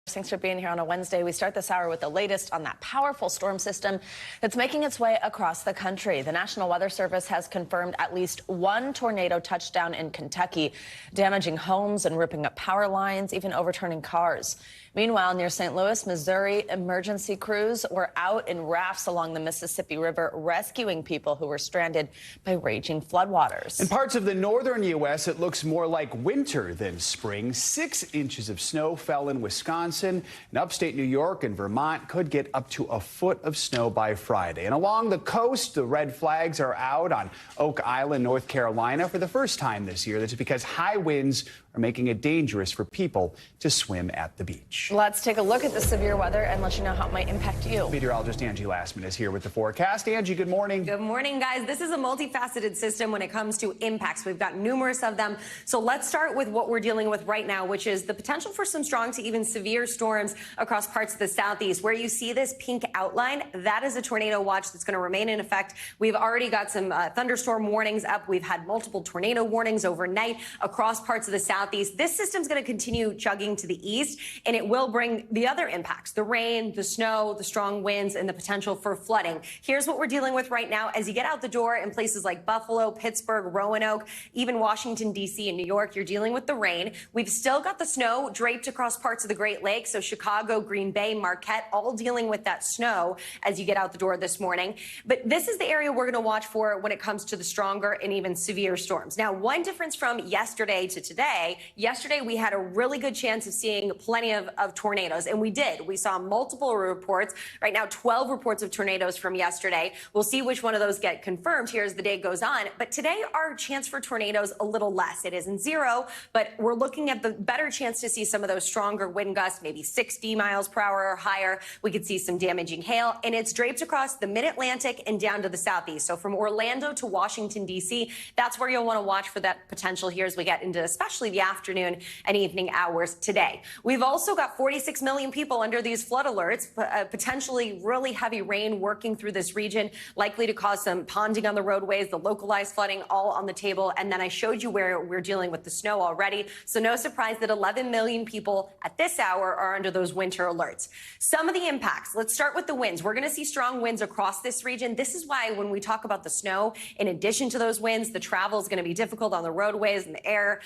Thanks for being here on a Wednesday. We start this hour with the latest on that powerful storm system that's making its way across the country. The National Weather Service has confirmed at least one tornado touchdown in Kentucky, damaging homes and ripping up power lines, even overturning cars. Meanwhile, near St. Louis, Missouri, emergency crews were out in rafts along the Mississippi River rescuing people who were stranded by raging floodwaters. In parts of the northern U.S., it looks more like winter than spring. 6 inches of snow fell in Wisconsin, and upstate New York and Vermont could get up to a foot of snow by Friday. And along the coast, the red flags are out on Oak Island, North Carolina for the first time this year. That's because high winds are making it dangerous for people to swim at the beach. Let's take a look at the severe weather and let you know how it might impact you. Meteorologist Angie Lastman is here with the forecast. Angie, good morning. Good morning, guys. This is a multifaceted system when it comes to impacts. We've got numerous of them. So let's start with what we're dealing with right now, which is the potential for some strong to even severe storms across parts of the southeast. Where you see this pink outline, that is a tornado watch that's going to remain in effect. We've already got some thunderstorm warnings up. We've had multiple tornado warnings overnight across parts of the southeast. This system's going to continue chugging to the east, and it will bring the other impacts, the rain, the snow, the strong winds, and the potential for flooding. Here's what we're dealing with right now. As you get out the door in places like Buffalo, Pittsburgh, Roanoke, even Washington, D.C. and New York, you're dealing with the rain. We've still got the snow draped across parts of the Great Lakes, so Chicago, Green Bay, Marquette, all dealing with that snow as you get out the door this morning. But this is the area we're going to watch for when it comes to the stronger and even severe storms. Now, one difference from yesterday to today, yesterday we had a really good chance of seeing plenty of tornadoes, and we did. We saw multiple reports. Right now, 12 reports of tornadoes from yesterday. We'll see which one of those get confirmed here as the day goes on. But today, our chance for tornadoes a little less. It isn't zero, but we're looking at the better chance to see some of those stronger wind gusts, maybe 60 miles per hour or higher. We could see some damaging hail, and it's draped across the mid-Atlantic and down to the southeast. So from Orlando to Washington, D.C., that's where you'll want to watch for that potential here as we get into especially the afternoon and evening hours today. We've also got 46 million people under these flood alerts, potentially really heavy rain working through this region, likely to cause some ponding on the roadways, the localized flooding, all on the table. And then I showed you where we're dealing with the snow already. So no surprise that 11 million people at this hour are under those winter alerts. Some of the impacts, let's start with the winds. We're going to see strong winds across this region. This is why when we talk about the snow, in addition to those winds, the travel is going to be difficult on the roadways and the air.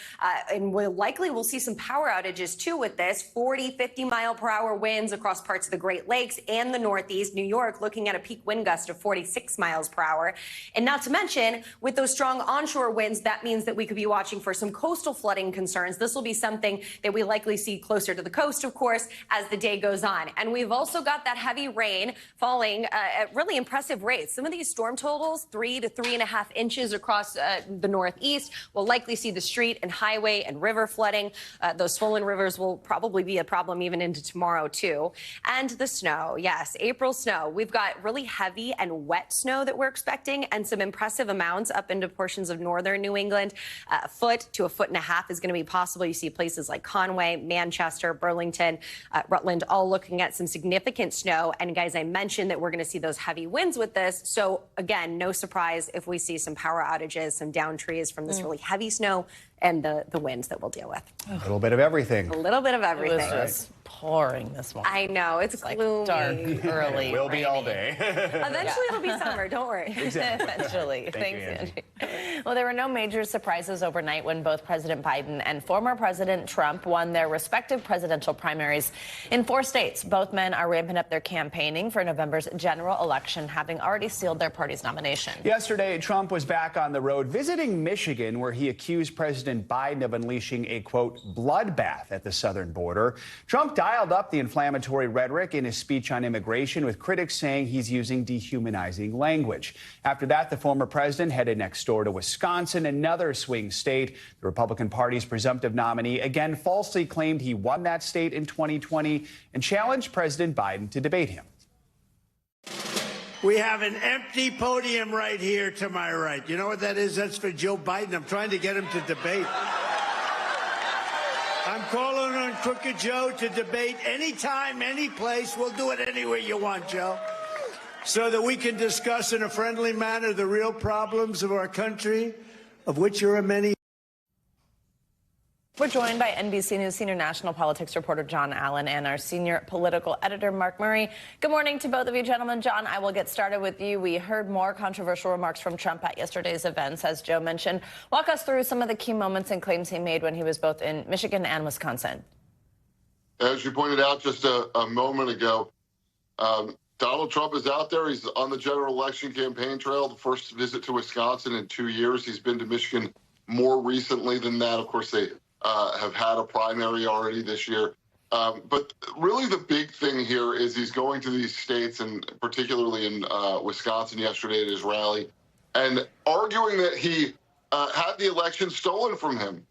And we'll see some power outages too with this. 40, 50 mile per hour winds across parts of the Great Lakes and the Northeast. New York looking at a peak wind gust of 46 miles per hour. And not to mention, with those strong onshore winds, that means that we could be watching for some coastal flooding concerns. This will be something that we likely see closer to the coast, of course, as the day goes on. And we've also got that heavy rain falling at really impressive rates. Some of these storm totals, 3 to 3.5 inches across the Northeast. We'll likely see the street and highway and river flooding. Those swollen rivers will probably be a problem even into tomorrow, too. And the snow, yes, April snow. We've got really heavy and wet snow that we're expecting and some impressive amounts up into portions of northern New England. A foot to a foot and a half is going to be possible. You see places like Conway, Manchester, Burlington, Rutland, all looking at some significant snow. And guys, I mentioned that we're going to see those heavy winds with this. So again, no surprise if we see some power outages, some down trees from this really heavy snow and the winds that we'll deal with. A little bit of everything. A little bit of everything. It was just pouring this morning. I know, it's gloomy. Like dark, early. Will be all day. Eventually it'll be summer, don't worry. Exactly. Eventually. Thank Thanks, you, Angie. Well, there were no major surprises overnight when both President Biden and former President Trump won their respective presidential primaries in 4 states. Both men are ramping up their campaigning for November's general election, having already sealed their party's nomination. Yesterday, Trump was back on the road visiting Michigan, where he accused President Biden of unleashing a, quote, bloodbath at the southern border. Trump dialed up the inflammatory rhetoric in his speech on immigration, with critics saying he's using dehumanizing language. After that, the former president headed next door to Wisconsin, another swing state. The Republican Party's presumptive nominee again falsely claimed he won that state in 2020 and challenged President Biden to debate him. We have an empty podium right here to my right. You know what that is? That's for Joe Biden. I'm trying to get him to debate. I'm calling on Crooked Joe to debate anytime, any place. We'll do it anywhere you want, Joe, so that we can discuss in a friendly manner the real problems of our country, of which there are many. We're joined by NBC News senior national politics reporter John Allen and our senior political editor Mark Murray. Good morning to both of you, gentlemen. John, I will get started with you. We heard more controversial remarks from Trump at yesterday's events, as Joe mentioned. Walk us through some of the key moments and claims he made when he was both in Michigan and Wisconsin. As you pointed out just a moment ago, Donald Trump is out there. He's on the general election campaign trail. The first visit to Wisconsin in 2 years. He's been to Michigan more recently than that. Of course, they have had a primary already this year. But really the big thing here is he's going to these states, and particularly in Wisconsin yesterday at his rally, and arguing that he had the election stolen from him.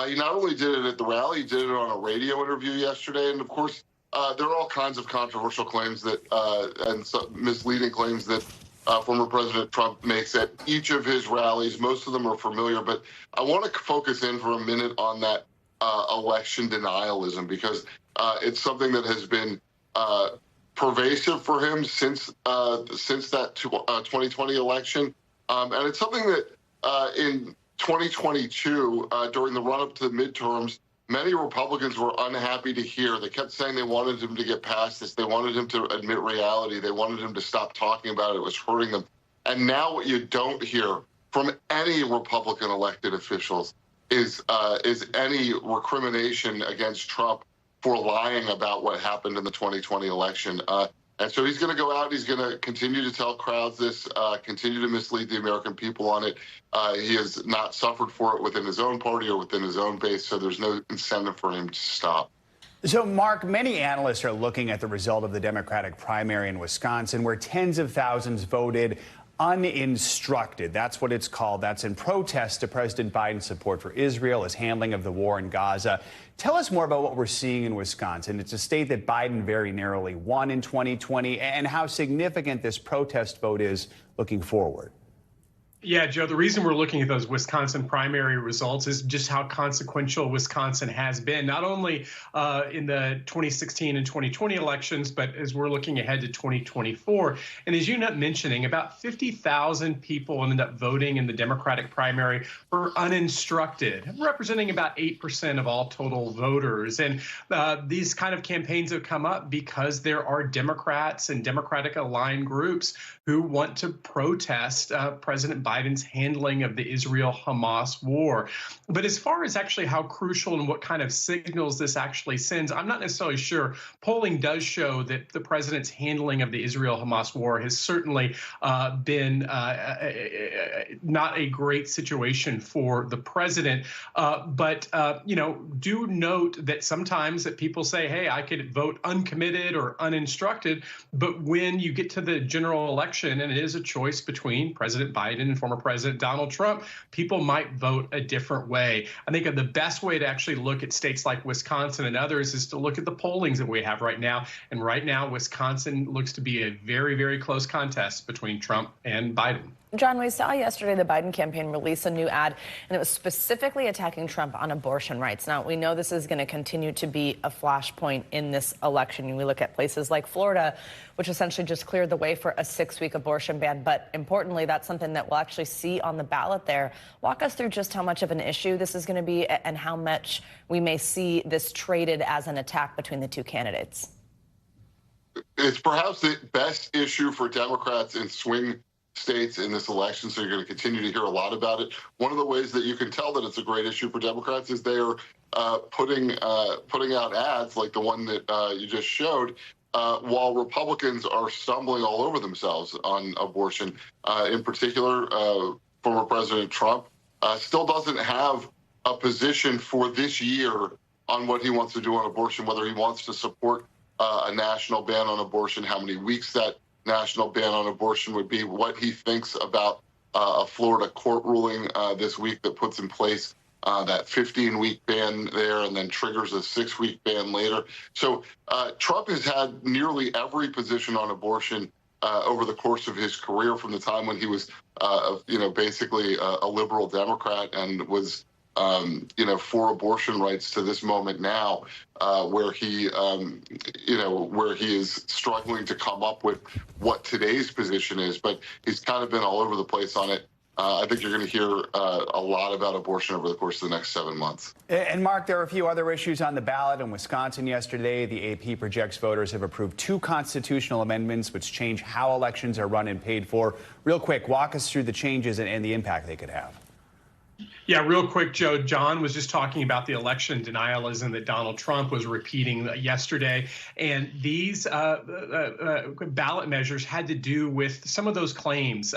He not only did it at the rally, he did it on a radio interview yesterday. And of course, there are all kinds of controversial claims that and misleading claims that former President Trump makes at each of his rallies. Most of them are familiar, but I want to focus in for a minute on that election denialism, because it's something that has been pervasive for him since that 2020 election. And it's something that in 2022, during the run-up to the midterms, many Republicans were unhappy to hear. They kept saying they wanted him to get past this. They wanted him to admit reality. They wanted him to stop talking about it. It was hurting them. And now what you don't hear from any Republican elected officials is any recrimination against Trump for lying about what happened in the 2020 election. And so he's going to go out. He's going to continue to tell crowds this, continue to mislead the American people on it. He has not suffered for it within his own party or within his own base, so there's no incentive for him to stop. So, Mark, many analysts are looking at the result of the Democratic primary in Wisconsin, where tens of thousands voted uninstructed. That's what it's called. That's in protest to President Biden's support for Israel, his handling of the war in Gaza. Tell us more about what we're seeing in Wisconsin. It's a state that Biden very narrowly won in 2020, and how significant this protest vote is looking forward. Yeah, Joe, the reason we're looking at those Wisconsin primary results is just how consequential Wisconsin has been, not only in the 2016 and 2020 elections, but as we're looking ahead to 2024. And as you're not mentioning, about 50,000 people ended up voting in the Democratic primary for uninstructed, representing about 8% of all total voters. And these kind of campaigns have come up because there are Democrats and Democratic-aligned groups who want to protest President Biden's handling of the Israel-Hamas war. But as far as actually how crucial and what kind of signals this actually sends, I'm not necessarily sure. Polling does show that the president's handling of the Israel-Hamas war has certainly been not a great situation for the president. But do note that sometimes that people say, hey, I could vote uncommitted or uninstructed. But when you get to the general election, and it is a choice between President Biden and former President Donald Trump, people might vote a different way. I think the best way to actually look at states like Wisconsin and others is to look at the pollings that we have right now. And right now, Wisconsin looks to be a very, very close contest between Trump and Biden. John, we saw yesterday the Biden campaign release a new ad, and it was specifically attacking Trump on abortion rights. Now, we know this is going to continue to be a flashpoint in this election. We look at places like Florida, which essentially just cleared the way for a 6-week abortion ban. But importantly, that's something that we'll actually see on the ballot there. Walk us through just how much of an issue this is going to be and how much we may see this traded as an attack between the two candidates. It's perhaps the best issue for Democrats in swing states in this election, so you're going to continue to hear a lot about it. One of the ways that you can tell that it's a great issue for Democrats is they are putting out ads like the one that you just showed, while Republicans are stumbling all over themselves on abortion. In particular, former President Trump still doesn't have a position for this year on what he wants to do on abortion, whether he wants to support a national ban on abortion, how many weeks that national ban on abortion would be, what he thinks about a Florida court ruling this week that puts in place that 15-week ban there and then triggers a 6-week ban later. So Trump has had nearly every position on abortion over the course of his career, from the time when he was, basically a liberal Democrat and was, for abortion rights, to this moment now, where he is struggling to come up with what today's position is. But he's kind of been all over the place on it. I think you're going to hear a lot about abortion over the course of the next 7 months. And Mark, there are a few other issues on the ballot. In Wisconsin yesterday, the AP projects voters have approved 2 constitutional amendments which change how elections are run and paid for. Real quick, walk us through the changes and the impact they could have. Yeah, real quick, Joe. John was just talking about the election denialism that Donald Trump was repeating yesterday. And these ballot measures had to do with some of those claims,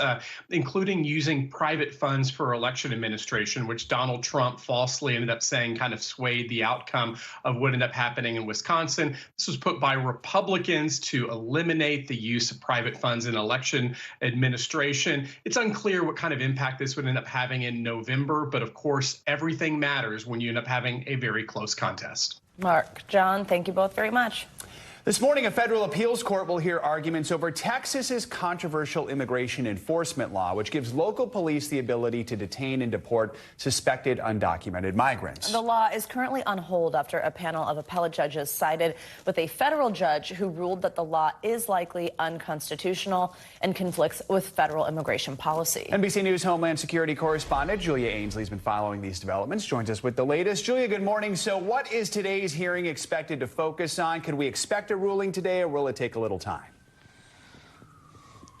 including using private funds for election administration, which Donald Trump falsely ended up saying kind of swayed the outcome of what ended up happening in Wisconsin. This was put by Republicans to eliminate the use of private funds in election administration. It's unclear what kind of impact this would end up having in November. But of course, everything matters when you end up having a very close contest. Mark, John, thank you both very much. This morning, a federal appeals court will hear arguments over Texas's controversial immigration enforcement law, which gives local police the ability to detain and deport suspected undocumented migrants. The law is currently on hold after a panel of appellate judges sided with a federal judge who ruled that the law is likely unconstitutional and conflicts with federal immigration policy. NBC News Homeland Security correspondent Julia Ainsley has been following these developments, joins us with the latest. Julia, good morning. So what is today's hearing expected to focus on? Could we expect a ruling today, or will it take a little time?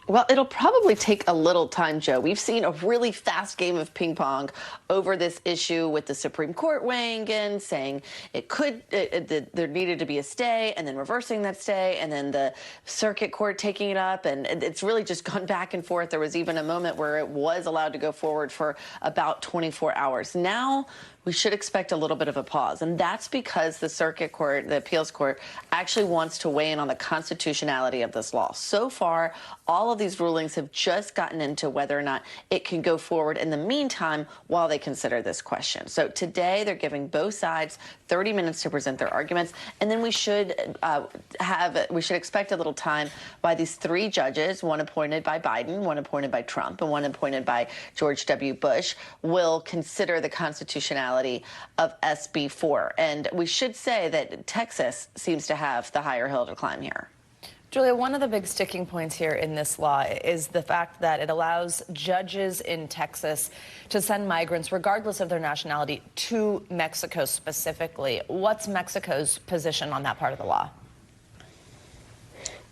Well, it'll probably take a little time, Joe. We've seen a really fast game of ping pong over this issue, with the Supreme Court weighing in, saying there needed to be a stay, and then reversing that stay, and then the circuit court taking it up. And it's really just gone back and forth. There was even a moment where it was allowed to go forward for about 24 hours. Now we should expect a little bit of a pause. And that's because the circuit court, the appeals court, actually wants to weigh in on the constitutionality of this law. So far, all of these rulings have just gotten into whether or not it can go forward in the meantime while they consider this question. So today, they're giving both sides 30 minutes to present their arguments. And then we should expect a little time by these 3 judges, one appointed by Biden, one appointed by Trump, and one appointed by George W. Bush, will consider the constitutionality of SB 4. And we should say that Texas seems to have the higher hill to climb here. Julia, one of the big sticking points here in this law is the fact that it allows judges in Texas to send migrants, regardless of their nationality, to Mexico specifically. What's Mexico's position on that part of the law?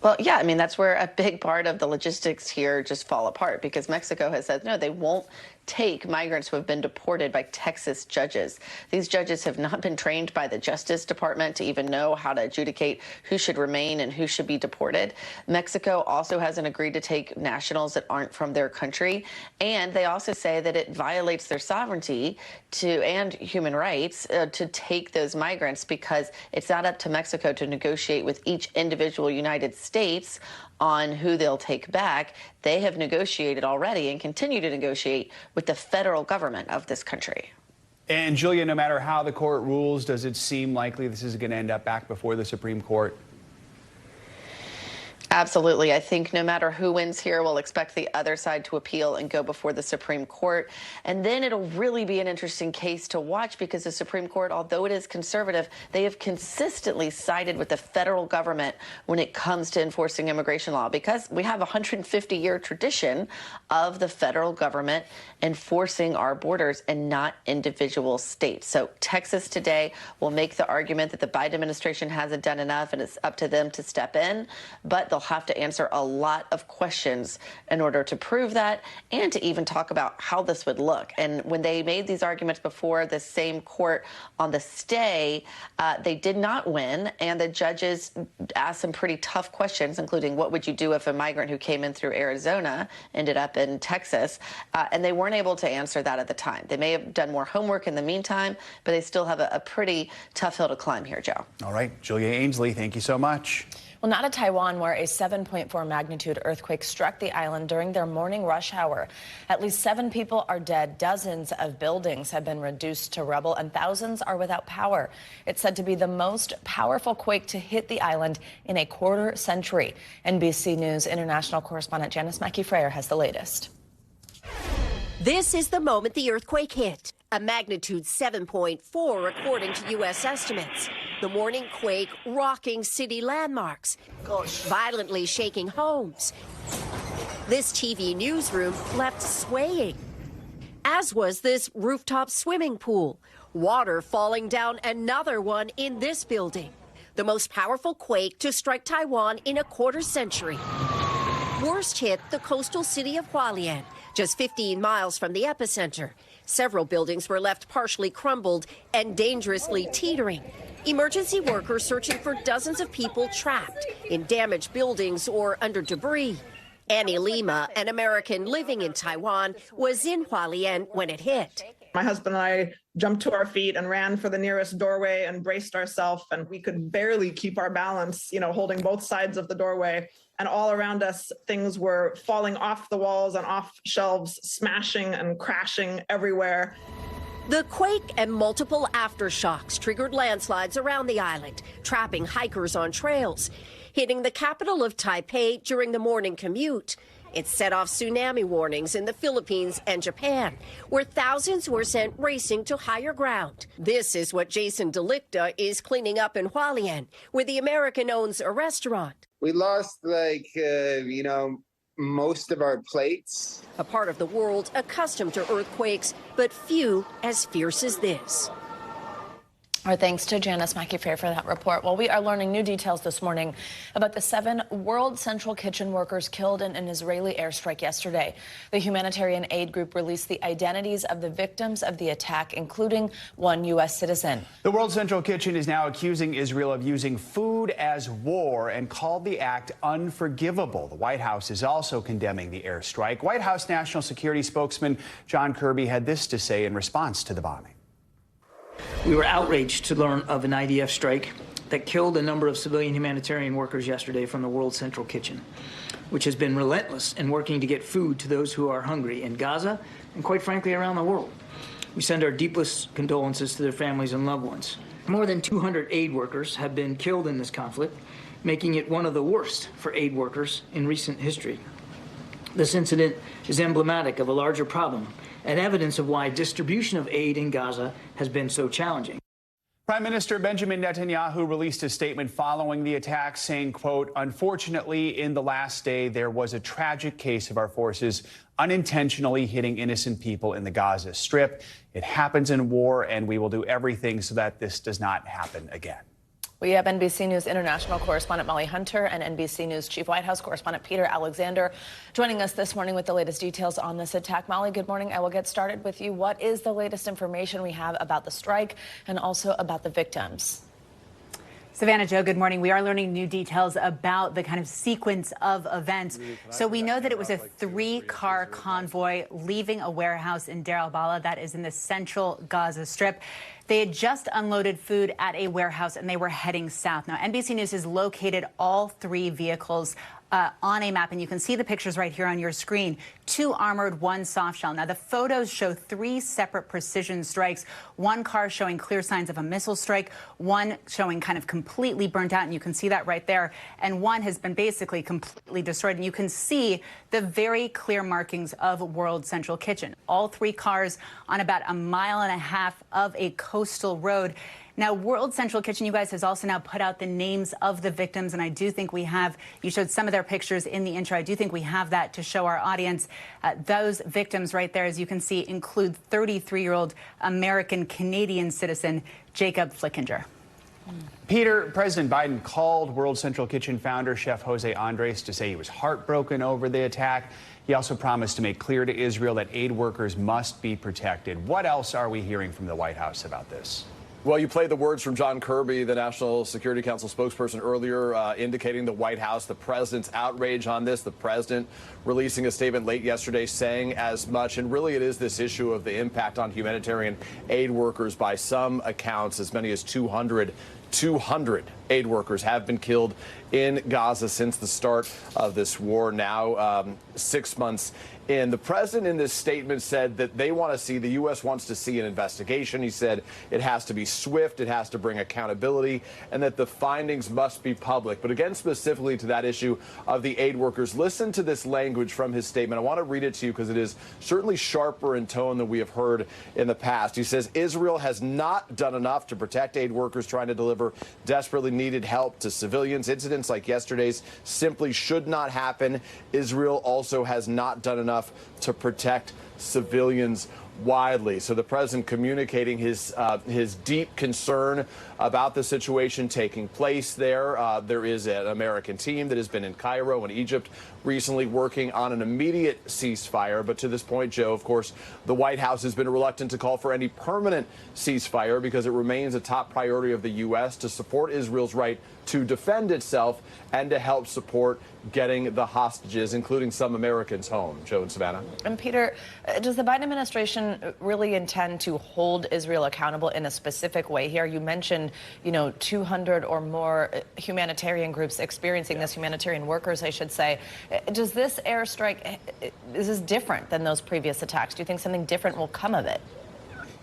Well, yeah, I mean, that's where a big part of the logistics here just fall apart, because Mexico has said, no, they won't take migrants who have been deported by Texas judges. These judges have not been trained by the Justice Department to even know how to adjudicate who should remain and who should be deported. Mexico also hasn't agreed to take nationals that aren't from their country. And they also say that it violates their sovereignty and human rights to take those migrants, because it's not up to Mexico to negotiate with each individual United States on who they'll take back. They have negotiated already and continue to negotiate with the federal government of this country. And Julia, no matter how the court rules, does it seem likely this is going to end up back before the Supreme Court? Absolutely. I think no matter who wins here, we'll expect the other side to appeal and go before the Supreme Court. And then it'll really be an interesting case to watch, because the Supreme Court, although it is conservative, they have consistently sided with the federal government when it comes to enforcing immigration law, because we have a 150-year tradition of the federal government enforcing our borders and not individual states. So Texas today will make the argument that the Biden administration hasn't done enough and it's up to them to step in, but they'll have to answer a lot of questions in order to prove that, and to even talk about how this would look. And when they made these arguments before the same court on the stay, they did not win, and the judges asked some pretty tough questions, including what would you do if a migrant who came in through Arizona ended up in Texas, and they weren't able to answer that at the time. They may have done more homework in the meantime, but they still have a pretty tough hill to climb here, Joe. All right, Julia Ainsley, thank you so much. Well, not at Taiwan, where a 7.4 magnitude earthquake struck the island during their morning rush hour. At least 7 people are dead, dozens of buildings have been reduced to rubble, and thousands are without power. It's said to be the most powerful quake to hit the island in a quarter century. NBC News international correspondent Janice Mackey-Freyer has the latest. This is the moment the earthquake hit. A magnitude 7.4 according to U.S. estimates. The morning quake rocking city landmarks, violently shaking homes. This TV newsroom left swaying. as was this rooftop swimming pool. Water falling down another one in this building. The most powerful quake to strike Taiwan in a quarter century. Worst hit the coastal city of Hualien, just 15 miles from the epicenter. Several buildings were left partially crumbled and dangerously teetering. Emergency workers searching for dozens of people trapped in damaged buildings or under debris. Annie Lima, an American living in Taiwan, was in Hualien when it hit. My husband and I jumped to our feet and ran for the nearest doorway and braced ourselves, and we could barely keep our balance, holding both sides of the doorway. And all around us, things were falling off the walls and off shelves, smashing and crashing everywhere. The quake and multiple aftershocks triggered landslides around the island, trapping hikers on trails. Hitting the capital of Taipei during the morning commute. It set off tsunami warnings in the Philippines and Japan, where thousands were sent racing to higher ground. This is what Jason Delicta is cleaning up in Hualien, where the American owns a restaurant. We lost, most of our plates. A part of the world accustomed to earthquakes, but few as fierce as this. Our thanks to Janice McIfair for that report. Well, we are learning new details this morning about the 7 World Central Kitchen workers killed in an Israeli airstrike yesterday. The humanitarian aid group released the identities of the victims of the attack, including one U.S. citizen. The World Central Kitchen is now accusing Israel of using food as war and called the act unforgivable. The White House is also condemning the airstrike. White House National Security spokesman John Kirby had this to say in response to the bombing. We were outraged to learn of an IDF strike that killed a number of civilian humanitarian workers yesterday from the World Central Kitchen, which has been relentless in working to get food to those who are hungry in Gaza and, quite frankly, around the world. We send our deepest condolences to their families and loved ones. More than 200 aid workers have been killed in this conflict, making it one of the worst for aid workers in recent history. This incident is emblematic of a larger problem and evidence of why distribution of aid in Gaza has been so challenging. Prime Minister Benjamin Netanyahu released a statement following the attack saying, quote, "Unfortunately, in the last day, there was a tragic case of our forces unintentionally hitting innocent people in the Gaza Strip. It happens in war, and we will do everything so that this does not happen again." We have NBC News international correspondent Molly Hunter and NBC News chief White House correspondent Peter Alexander joining us this morning with the latest details on this attack. Molly, good morning. I will get started with you. What is the latest information we have about the strike and also about the victims? Savannah, Joe, good morning. We are learning new details about the kind of sequence of events. So we know that it was a 3-car convoy leaving a warehouse in Deir al-Balah, that is in the central Gaza Strip. They had just unloaded food at a warehouse and they were heading south. Now, NBC News has located all 3 vehicles on a map, and you can see the pictures right here on your screen. 2 armored, 1 soft shell. Now, the photos show 3 separate precision strikes. 1 car showing clear signs of a missile strike, 1 showing kind of completely burnt out, and you can see that right there. And 1 has been basically completely destroyed, and you can see the very clear markings of World Central Kitchen. All 3 cars on about a mile and a half of a coastal road. Now, World Central Kitchen, you guys, has also now put out the names of the victims, and I do think we have, you showed some of their pictures in the intro. I do think we have that to show our audience. Those victims right there, as you can see, include 33-year-old American-Canadian citizen Jacob Flickinger. Peter, President Biden called World Central Kitchen founder Chef Jose Andres to say he was heartbroken over the attack. He also promised to make clear to Israel that aid workers must be protected. What else are we hearing from the White House about this? Well, you played the words from John Kirby, the National Security Council spokesperson, earlier, indicating the White House, the president's outrage on this, the president releasing a statement late yesterday saying as much. And really, it is this issue of the impact on humanitarian aid workers. By some accounts, as many as 200 aid workers have been killed in Gaza since the start of this war, now 6 months in. The president in this statement said that they want to see, the U.S. wants to see an investigation. He said it has to be swift, it has to bring accountability, and that the findings must be public. But again, specifically to that issue of the aid workers, listen to this language from his statement. I want to read it to you because it is certainly sharper in tone than we have heard in the past. He says, Israel has not done enough to protect aid workers trying to deliver desperately needed help to civilians. Incidents like yesterday's simply should not happen. Israel also has not done enough to protect civilians widely. So the president communicating his deep concern about the situation taking place there. There is an American team that has been in Cairo and Egypt recently working on an immediate ceasefire. But to this point, Joe, of course, the White House has been reluctant to call for any permanent ceasefire because it remains a top priority of the U.S. to support Israel's right to defend itself and to help support getting the hostages, including some Americans, home. Joe and Savannah. And Peter, does the Biden administration really intend to hold Israel accountable in a specific way here? You mentioned, 200 or more humanitarian groups experiencing this, humanitarian workers, I should say. Does this airstrike, is this different than those previous attacks? Do you think something different will come of it?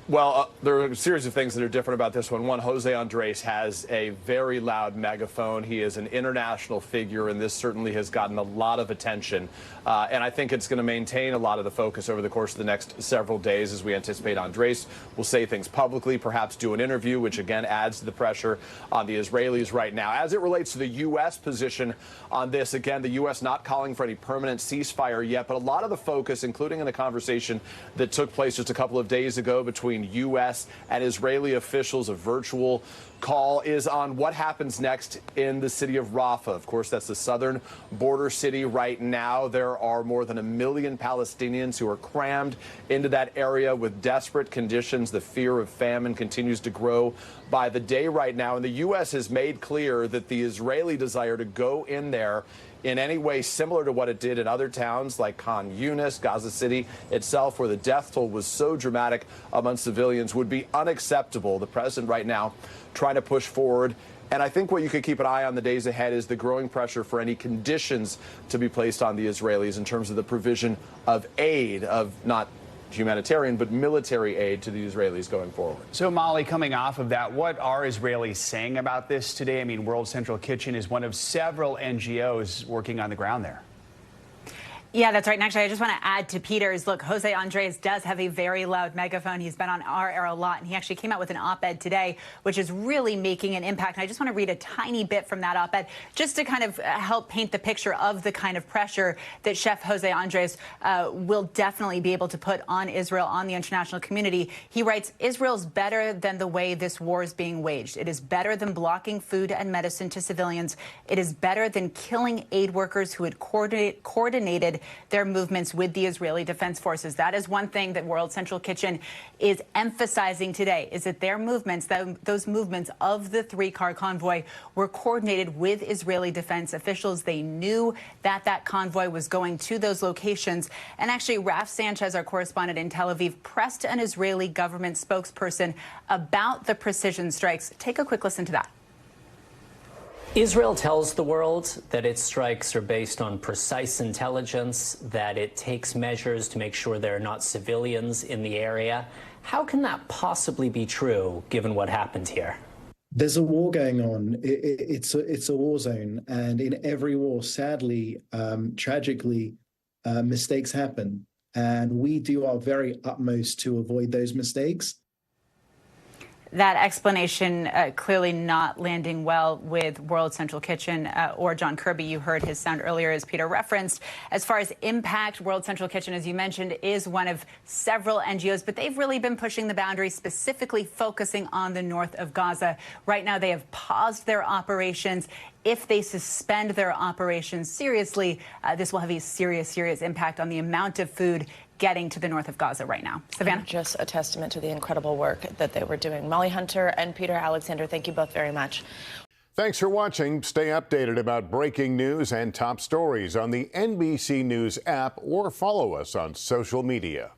Well, there are a series of things that are different about this one. One, Jose Andres has a very loud megaphone. He is an international figure, and this certainly has gotten a lot of attention. And I think it's going to maintain a lot of the focus over the course of the next several days as we anticipate Andres will say things publicly, perhaps do an interview, which again adds to the pressure on the Israelis right now. As it relates to the U.S. position on this, again, the U.S. not calling for any permanent ceasefire yet, but a lot of the focus, including in the conversation that took place just a couple of days ago between U.S. and Israeli officials, a virtual call, is on what happens next in the city of Rafah. Of course, that's the southern border city right now. There are more than 1 million Palestinians who are crammed into that area with desperate conditions. The fear of famine continues to grow by the day right now. And the U.S. has made clear that the Israeli desire to go in there in any way similar to what it did in other towns like Khan Yunis, Gaza City itself, where the death toll was so dramatic among civilians, would be unacceptable. The president right now trying to push forward. And I think what you could keep an eye on the days ahead is the growing pressure for any conditions to be placed on the Israelis in terms of the provision of aid, of not humanitarian, but military aid to the Israelis going forward. So, Molly, coming off of that, what are Israelis saying about this today? I mean, World Central Kitchen is one of several NGOs working on the ground there. Yeah, that's right. And actually, I just want to add to Peter's. Look, Jose Andres does have a very loud megaphone. He's been on our air a lot, and he actually came out with an op-ed today, which is really making an impact. And I just want to read a tiny bit from that op-ed just to kind of help paint the picture of the kind of pressure that Chef Jose Andres will definitely be able to put on Israel, on the international community. He writes, Israel's better than the way this war is being waged. It is better than blocking food and medicine to civilians. It is better than killing aid workers who had coordinated their movements with the Israeli Defense Forces. That is one thing that World Central Kitchen is emphasizing today, is that their movements, those movements of the three-car convoy, were coordinated with Israeli defense officials. They knew that that convoy was going to those locations. And actually, Raf Sanchez, our correspondent in Tel Aviv, pressed an Israeli government spokesperson about the precision strikes. Take a quick listen to that. Israel tells the world that its strikes are based on precise intelligence, that it takes measures to make sure there are not civilians in the area. How can that possibly be true, given what happened here? There's a war going on. It's a war zone. And in every war, sadly, tragically, mistakes happen. And we do our very utmost to avoid those mistakes. That explanation clearly not landing well with World Central Kitchen or John Kirby. You heard his sound earlier, as Peter referenced. As far as impact, World Central Kitchen, as you mentioned, is one of several NGOs, but they've really been pushing the boundaries, specifically focusing on the north of Gaza. Right now, they have paused their operations. If they suspend their operations seriously, this will have a serious impact on the amount of food getting to the north of Gaza right now. Savannah? Just a testament to the incredible work that they were doing. Molly Hunter and Peter Alexander, thank you both very much. Thanks for watching. Stay updated about breaking news and top stories on the NBC News app or follow us on social media.